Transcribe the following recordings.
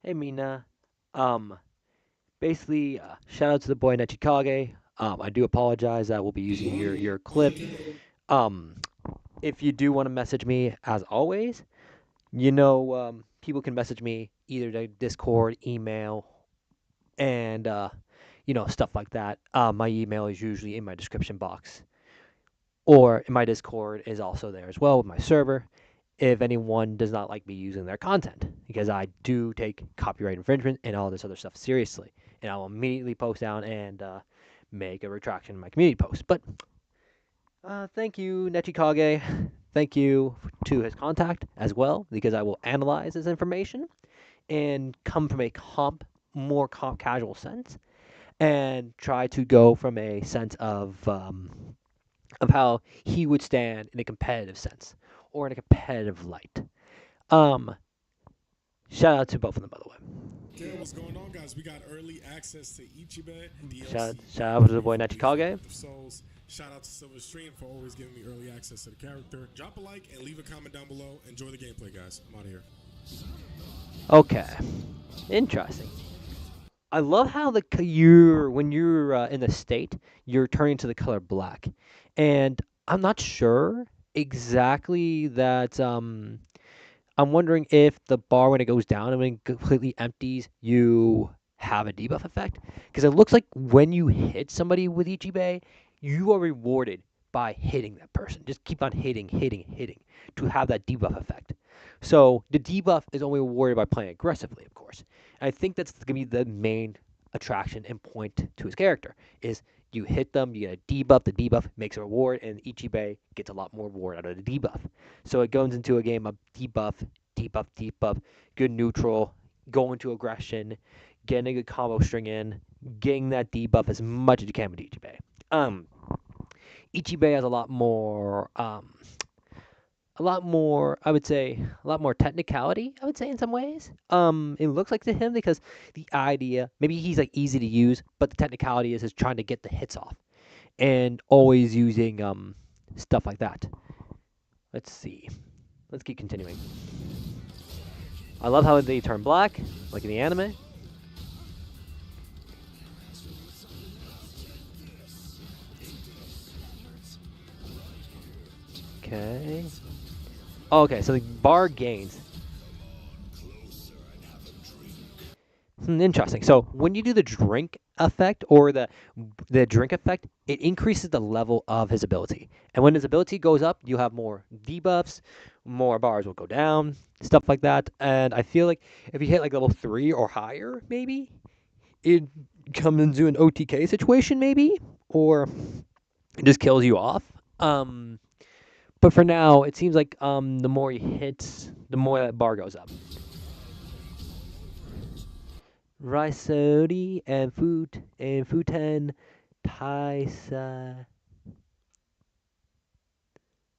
Hey Mina. Um, shout out to the boy Nechikage. I do apologize. I will be using your clip. Um, if you do want to message me, as always, people can message me either to Discord, email, and stuff like that. My email is usually in my description box, or in my Discord is also there as well with my server. If anyone does not like me using their content, because I do take copyright infringement and all this other stuff seriously, and I will immediately post down and make a retraction in my community post. But thank you, Nechikage. Thank you to his contact as well, because I will analyze this information and come from a more casual sense, and try to go from a sense of how he would stand in a competitive sense or in a competitive light. Um, Shout out to both of them, by the way. Okay, what's going on, guys? We got early access to Ichibe DLC. Shout out to the Ready boy for the Nachikage. Rebirth of Souls. Shout out to Silver Stream for always giving me early access to the character. Drop a like and leave a comment down below. Enjoy the gameplay, guys. I'm out of here. Okay, interesting. I love how you're when you're in the state, you're turning to the color black, and I'm not sure exactly that. I'm wondering if the bar when it goes down and when it completely empties, you have a debuff effect, because it looks like when you hit somebody with Ichibe, you are rewarded by hitting that person. Just keep on hitting, hitting, hitting to have that debuff effect. So the debuff is only rewarded by playing aggressively, of course. And I think that's gonna be the main attraction and point to his character is you hit them, you get a debuff. The debuff makes a reward, and Ichibe gets a lot more reward out of the debuff. So it goes into a game of debuff, debuff, debuff, good neutral, going to aggression, getting a good combo string in, getting that debuff as much as you can with Ichibe. Um, Ichibe has I would say, a lot more technicality, I would say, in some ways. It looks like to him because the idea, maybe he's like easy to use, but the technicality is trying to get the hits off and always using stuff like that. Let's see. Let's keep continuing. I love how they turn black, like in the anime. Okay. Okay, so the bar gains. Interesting. So when you do the drink effect or the drink effect, it increases the level of his ability. And when his ability goes up, you have more debuffs, more bars will go down, stuff like that. And I feel like if you hit like level 3 or higher, maybe it comes into an OTK situation, maybe, or it just kills you off. Um, but for now, it seems like the more he hits, the more that bar goes up. Rysodi and Futen Taisa.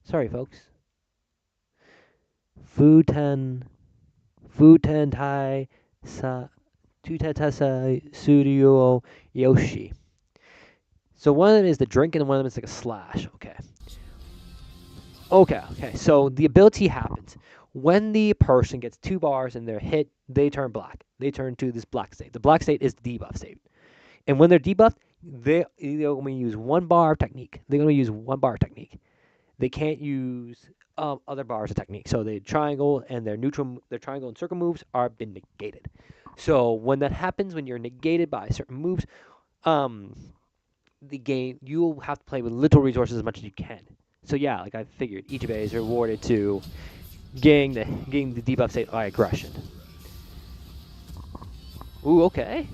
Sorry, folks. Futen Futen Taisa Tutatasa Studio Yoshi. So one of them is the drink and one of them is like a slash. Okay. Okay. So the ability happens when the person gets 2 bars and they're hit, they turn black. They turn to this black state. The black state is the debuff state. And when they're debuffed, they're going to use 1 bar technique. They're going to use 1 bar technique. They can't use other bars of technique. So the triangle and their triangle and circle moves are been negated. So when that happens, when you're negated by certain moves, um, the game you'll have to play with little resources as much as you can. So yeah, like I figured, Ichibe is rewarded to getting the debuff state by aggression. Ooh, okay.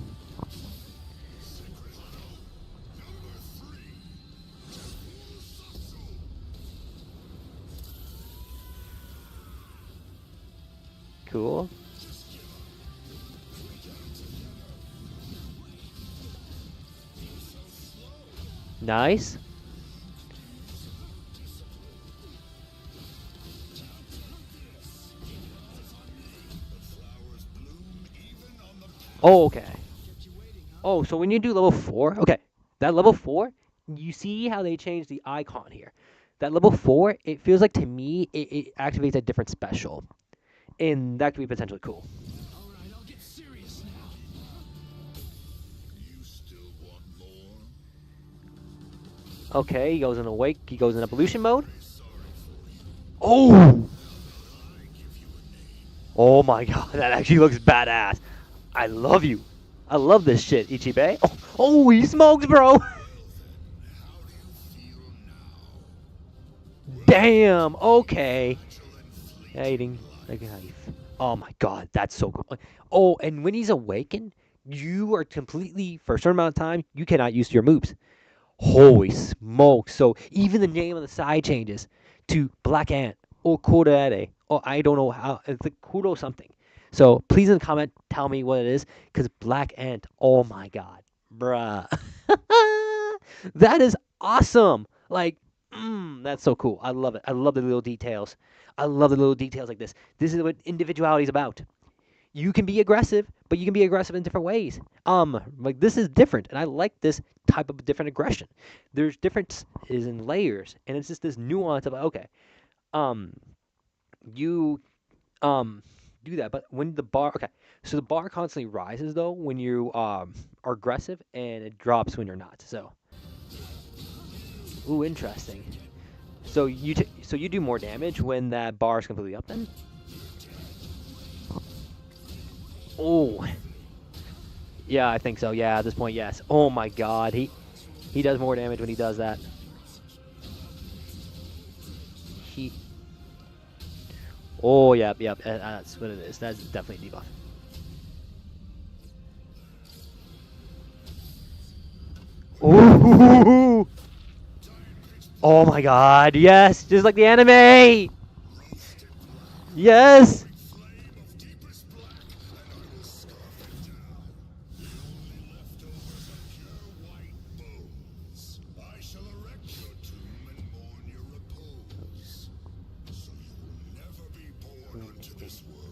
Cool. Nice. Oh, okay. Oh, so when you do level 4, okay, that level 4, you see how they changed the icon here. That level 4, it feels like to me, it activates a different special. And that could be potentially cool. Okay, he goes in awake. He goes in evolution mode. Oh! Oh my god, that actually looks badass. I love you. I love this shit, Ichibe. Oh, he smokes, bro. Damn. Okay. Eating like a knife. Oh my god, that's so cool. Oh, and when he's awakened, you are completely for a certain amount of time. You cannot use your moves. Holy smoke! So even the name of the side changes to Black Ant or Kurere. Oh, I don't know how. It's like Kuro something. So please in the comment tell me what it is, because Black Ant. Oh my god, bruh, that is awesome. Like, that's so cool. I love it. I love the little details. I love the little details like this. This is what individuality is about. You can be aggressive, but you can be aggressive in different ways. Like this is different, and I like this type of different aggression. There's difference is in layers, and it's just this nuance of okay, um, you do that, but when the bar okay, so the bar constantly rises though when you are aggressive, and it drops when you're not. So, ooh, interesting. So so you do more damage when that bar is completely up then. Oh, yeah, I think so. Yeah, at this point, yes. Oh my God, he does more damage when he does that. He. Oh, yep, yep. That's what it is. That's definitely a debuff. Ooh! Oh my God! Yes, just like the anime. Yes.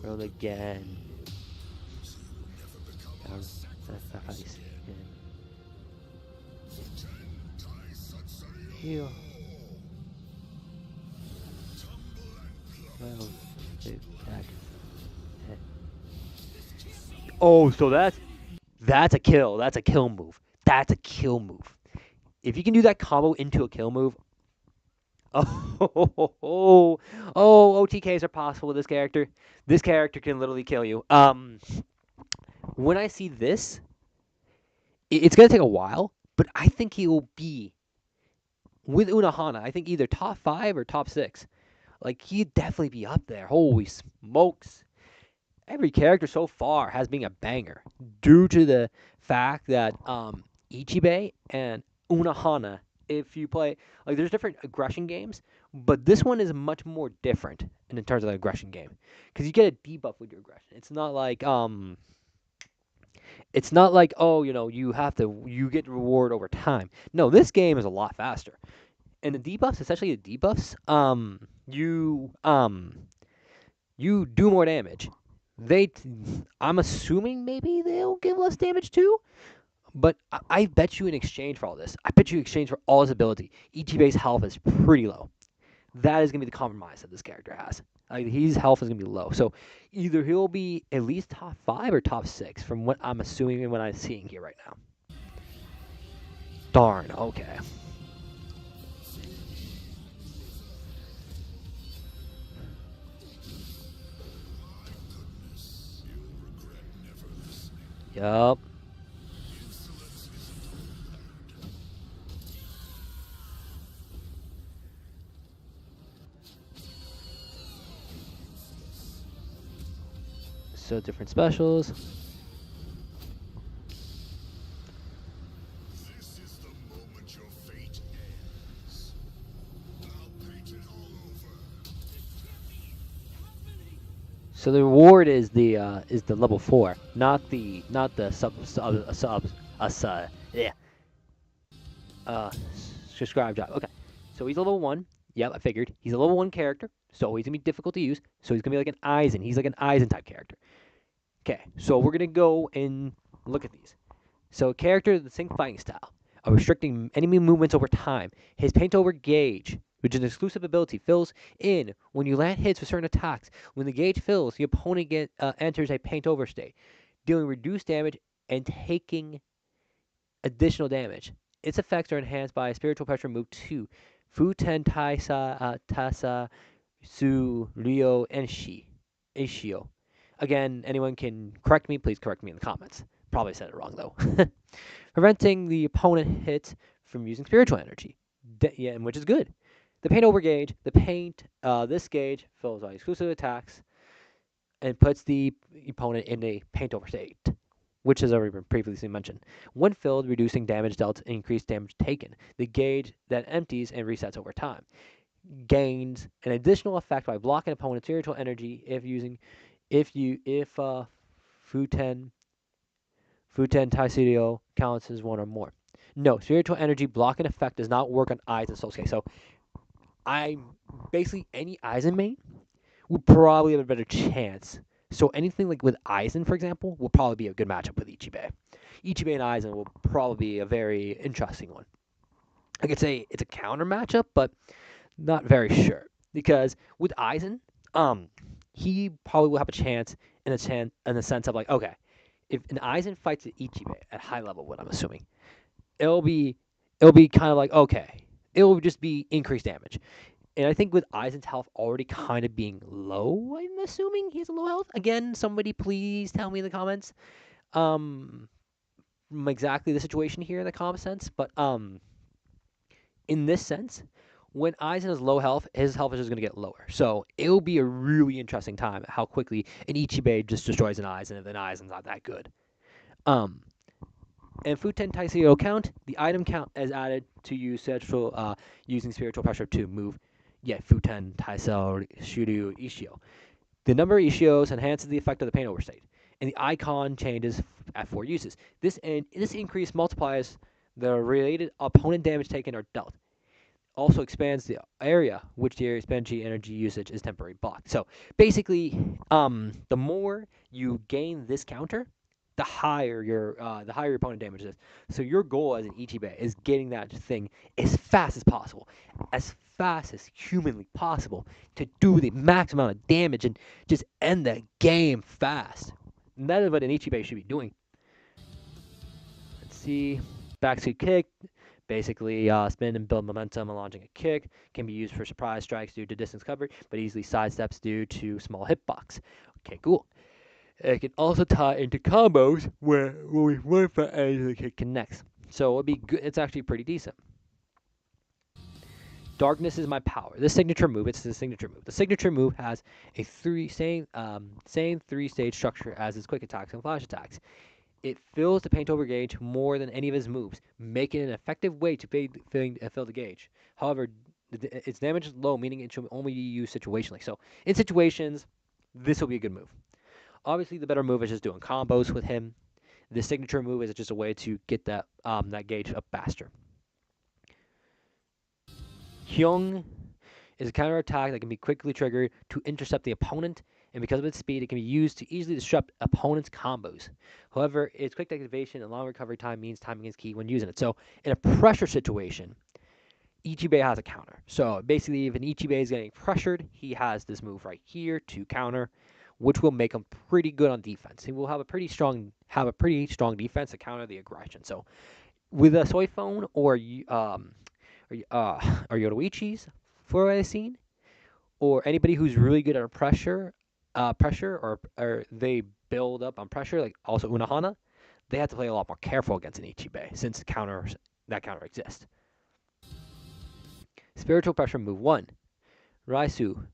Roll again. Sacrifice. Heal. Well, attack. Oh, so that's a kill. That's a kill move. That's a kill move. If you can do that combo into a kill move, OTKs are possible with this character. This character can literally kill you. When I see this, it's gonna take a while, but I think he will be with Unohana. I think either top 5 or top 6. Like he'd definitely be up there. Holy smokes! Every character so far has been a banger due to the fact that Ichibe and Unohana, if you play like there's different aggression games, but this one is much more different in terms of the aggression game because you get a debuff with your aggression. It's not like oh you have to you get reward over time. No, this game is a lot faster. And the debuffs, especially the debuffs, you do more damage. They, I'm assuming maybe they'll give less damage too. But I bet you in exchange for all this, I bet you in exchange for all his ability, Ichibe's health is pretty low. That is gonna be the compromise that this character has. His health is gonna be low, so either he'll be at least top 5 or top 6 from what I'm assuming and what I'm seeing here right now. Darn. Okay. Yup. So different specials. So the reward is the level 4, not the yeah uh subscribe job. Okay, so he's level 1. Yep, I figured he's a level 1 character, so he's gonna be difficult to use. So he's gonna be like an Aizen. He's like an Aizen type character. Okay, so we're gonna go and look at these. So character the same fighting style, restricting enemy movements over time. His paint over gauge, which is an exclusive ability, fills in when you land hits with certain attacks. When the gauge fills, the opponent enters a paint over state, dealing reduced damage and taking additional damage. Its effects are enhanced by spiritual pressure move 2, Futen Taisa Tasa Su Ryo Enshi. Ishio. Again, anyone can correct me, please correct me in the comments. Probably said it wrong though. Preventing the opponent hit from using spiritual energy. Yeah, which is good. The paint over gauge. The paint, this gauge fills all exclusive attacks and puts the opponent in a paint over state, which has already been previously mentioned. When filled, reducing damage dealt and increased damage taken. The gauge that empties and resets over time. Gains an additional effect by blocking opponent's spiritual energy if Futen Taisurio counts as one or more. No, spiritual energy blocking effect does not work on Aizen and Sosuke. So I basically any Aizen main would probably have a better chance. So anything like with Aizen, for example, will probably be a good matchup with Ichibe. Ichibe and Aizen will probably be a very interesting one. I could say it's a counter matchup, but not very sure because with Aizen, he probably will have a chance in the sense of like, okay, if an Aizen fights an Ichibe at high level, what I'm assuming, it'll be it'll be kind of like okay, it'll just be increased damage. And I think with Aizen's health already kind of being low, I'm assuming he has a low health. Again, somebody please tell me in the comments um exactly the situation here in the common sense. But in this sense, when Aizen has low health, his health is just going to get lower. So it'll be a really interesting time at how quickly an Ichibe just destroys an Aizen if an Aizen's not that good. Um, and Futen Taiseo count, the item count is added to use using spiritual pressure to move. Yeah, Futen Taiseo Shuryu Ishio. The number of Ishios enhances the effect of the pain overstate, and the icon changes at 4 uses. This increase multiplies the related opponent damage taken or dealt. Also expands the area which the area's energy usage is temporarily blocked. So basically, the more you gain this counter, the higher your opponent damage is. So your goal as an Ichibe is getting that thing as fast as possible, as fast as humanly possible, to do the max amount of damage and just end the game fast. And that is what an Ichibe should be doing. Let's see, backseat kick. Basically, spin and build momentum and launching a kick can be used for surprise strikes due to distance coverage, but easily sidesteps due to small hitbox. Okay, cool. It can also tie into combos where we one for the kick connects. So it'll be good. It's actually pretty decent. Darkness is my power. This signature move, it's the signature move. The signature move has a same 3-stage structure as its quick attacks and flash attacks. It fills the paint over gauge more than any of his moves, making it an effective way to fill the gauge. However, its damage is low, meaning it should only be used situationally. So in situations, this will be a good move. Obviously, the better move is just doing combos with him. The signature move is just a way to get that gauge up faster. Hyung is a counter attack that can be quickly triggered to intercept the opponent, and because of its speed, it can be used to easily disrupt opponents' combos. However, its quick activation and long recovery time means timing is key when using it. So, in a pressure situation, Ichibe has a counter. So, basically, if an Ichibe is getting pressured, he has this move right here to counter, which will make him pretty good on defense. He will have a pretty strong defense to counter the aggression. So, with a Soy Phone or Yoruichi's, for what I've seen, or anybody who's really good at pressure, or they build up on pressure, like also Unohana, they have to play a lot more careful against an Ichibe since that counter exists. Spiritual pressure move 1. Raisu.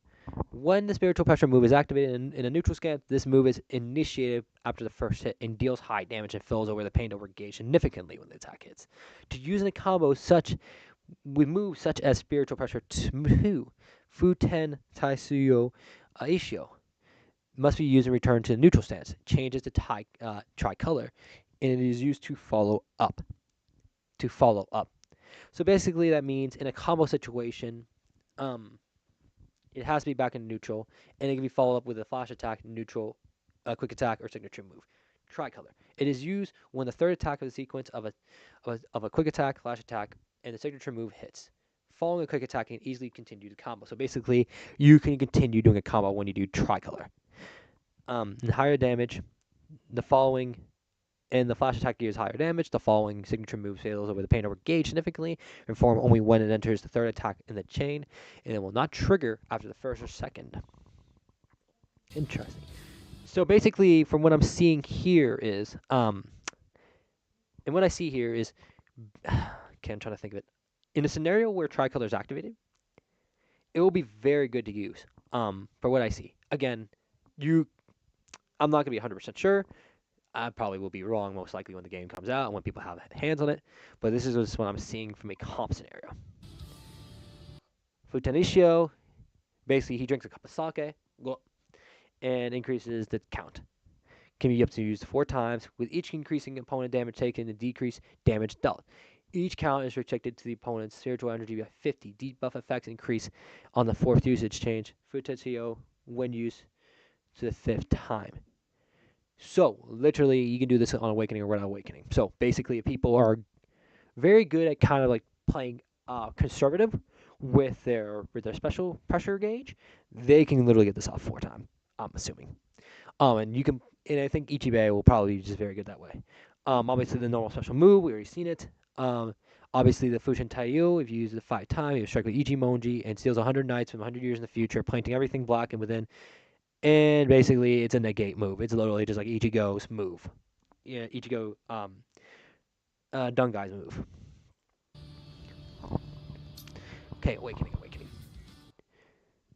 When the spiritual pressure move is activated in a neutral scan, this move is initiated after the first hit and deals high damage and fills over the paint over gauge significantly when the attack hits. To use in a combo with moves such as spiritual pressure 2, Futen Taisuyo Aishio, must be used in return to the neutral stance. Changes to tricolor, and it is used to follow up. So basically, that means in a combo situation, it has to be back in neutral, and it can be followed up with a flash attack, neutral, quick attack, or signature move. Tricolor. It is used when the third attack of the sequence of a quick attack, flash attack, and the signature move hits. Following a quick attack can easily continue the combo. So basically, you can continue doing a combo when you do tricolor. And higher damage. The following and the flash attack deals higher damage. The following signature move fails over the pain over gauge significantly, and form only when it enters the third attack in the chain, and it will not trigger after the first or second. Interesting. So basically, from what I'm seeing here is, and what I see here is, okay, I'm trying to think of it. In a scenario where Tricolor is activated, it will be very good to use. For what I see, again, I'm not gonna be 100% sure. I probably will be wrong most likely when the game comes out and when people have hands on it. But this is just what I'm seeing from a comp scenario. Futanishio, basically he drinks a cup of sake and increases the count. Can be up to used 4 times, with each increasing opponent damage taken and decrease damage dealt. Each count is restricted to the opponent's spiritual energy by 50. Debuff effects increase on the 4th usage change. Futatio when used to the 5th time. So, literally, you can do this on Awakening or without Awakening. So, basically, if people are very good at kind of like playing conservative with their special pressure gauge, they can literally get this off 4 times, I'm assuming. And you can, and I think Ichibe will probably be just very good that way. Obviously, the normal special move, we already seen it. Obviously, the Fushin Taiyu, if you use it 5 times, you strike with Ichimonji and steals 100 knights from 100 years in the future, planting everything black and within. And basically, it's a negate move. It's literally just like Ichigo's move. Yeah, Ichigo, Dungai's move. Okay, Awakening.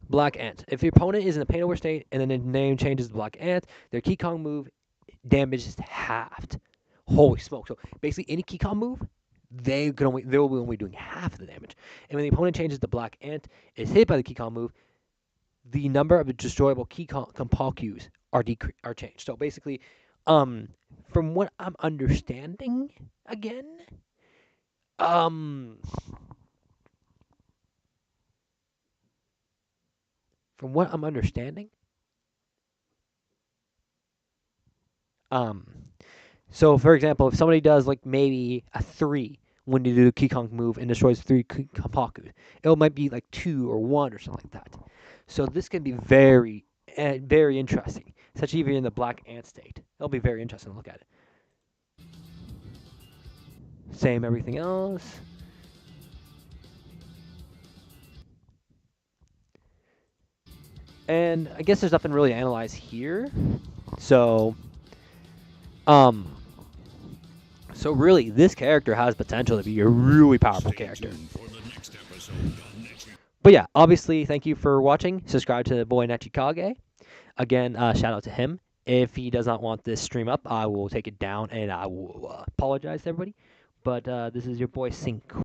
Black Ant. If your opponent is in a pain over state and then the name changes to Black Ant, their Kikong move damage is halved. Holy smoke. So basically, any Kikong move, they will be only doing half of the damage. And when the opponent changes to Black Ant, is hit by the Kikong move, the number of destroyable Kikong are changed. So basically, from what I'm understanding, again, um, from what I'm understanding, um, so for example, if somebody does like maybe a 3 when you do the Kikong move and destroys 3 Kampaku, it might be like 2 or 1 or something like that. So this can be very interesting, especially if you're in the Black Ant state. It'll be very interesting to look at it. Same everything else. And I guess there's nothing really to analyze here. So, um, so really, this character has potential to be a really powerful character. But yeah, obviously, thank you for watching. Subscribe to the boy Nachikage. Again, shout out to him. If he does not want this stream up, I will take it down and I will apologize to everybody. But this is your boy Sync.